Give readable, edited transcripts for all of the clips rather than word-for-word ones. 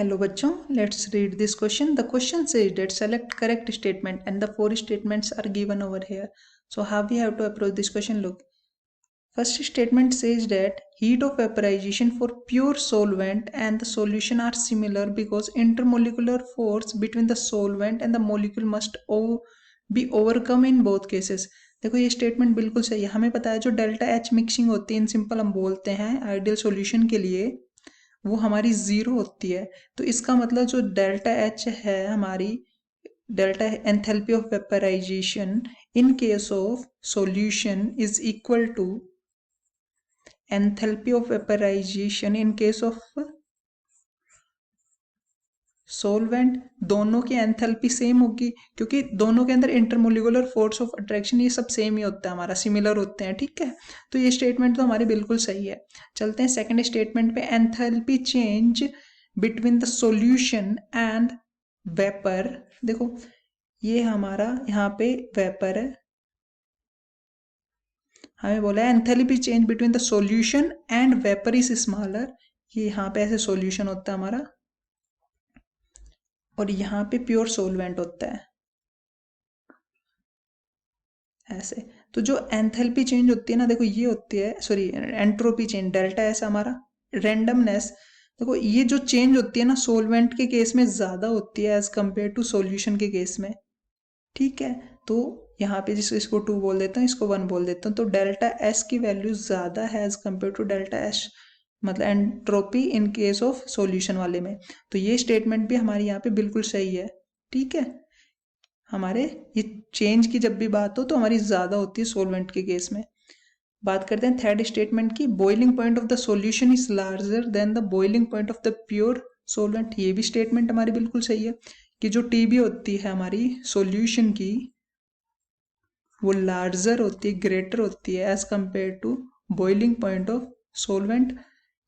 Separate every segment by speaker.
Speaker 1: Hello बच्चों, let's read this question. The question says that select correct statement and the four statements are given over here. So how we have to approach this question? Look, first statement says that heat of vaporization for pure solvent and the solution are similar because intermolecular force between the solvent and the molecule must be overcome in both cases. देखो ये statement बिल्कुल सही है. हमें पता है जो delta H mixing होती है इन सिंपल हम बोलते हैं आइडियल सॉल्यूशन के लिए वो हमारी ज़ीरो होती है. तो इसका मतलब जो डेल्टा एच है हमारी delta enthalpy of vaporization in case of solution is equal to enthalpy of vaporization in case of solvent. दोनों की एंथैल्पी सेम होगी क्योंकि दोनों के अंदर इंटरमोलिकुलर फोर्स ऑफ अट्रैक्शन ये सब सेम ही होता है, हमारा सिमिलर होते हैं. ठीक है, तो ये स्टेटमेंट तो हमारी बिल्कुल सही है. चलते हैं सेकंड स्टेटमेंट पे. Enthalpy change between the solution and vapour. देखो ये हमारा यहाँ पे वेपर है, हमें बोला है enthalpy change between the solution and vapour is smaller. ये यहाँ पे ऐसे सॉल्यूशन होता है हमारा और यहाँ पे प्योर सोलवेंट होता है ऐसे. तो जो एंथैल्पी चेंज होती है ना, देखो ये होती है सॉरी एंट्रोपी चेंज डेल्टा ऐसा हमारा रेंडमनेस. देखो ये जो चेंज होती है ना सोलवेंट के केस में ज़्यादा होती है एज कंपेयर टू सॉल्यूशन के केस में. ठीक है, तो यहाँ पे जिसको इसको 2 बोल देता हूँ, इसको 1 बोल देता हूँ. तो डेल्टा एस की वैल्यू ज़्यादा है as compare to delta S मतलब entropy in case of solution वाले में. तो ये स्टेटमेंट भी हमारी यहाँ पे बिल्कुल सही है. ठीक है, हमारे ये चेंज की जब भी बात हो तो हमारी ज़्यादा होती है सोलवेंट के केस में. बात करते हैं थर्ड स्टेटमेंट की. Boiling point of the solution is larger than the boiling point of the pure solvent. ये भी स्टेटमेंट हमारी बिल्कुल सही है कि जो टीबी होती है हमारी सॉल्यूशन की वो लार्जर होती है, ग्रेटर होती है as compare to boiling point of solvent.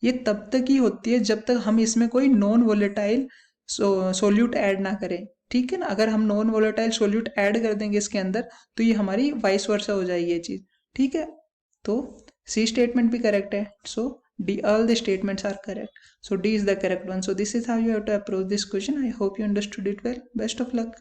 Speaker 1: ये तब तक ही होती है जब तक हम इसमें कोई नॉन वोलेटाइल सोल्यूट ऐड ना करें. ठीक है ना, अगर हम नॉन वोलेटाइल सोल्यूट ऐड कर देंगे इसके अंदर तो ये हमारी वाइस वर्सा हो जाएगी ये चीज़. ठीक है, तो सी स्टेटमेंट भी करेक्ट है. So D all the statements are correct. So D is the correct one. So this is how you have to approach this question. I hope you understood it well. Best of luck.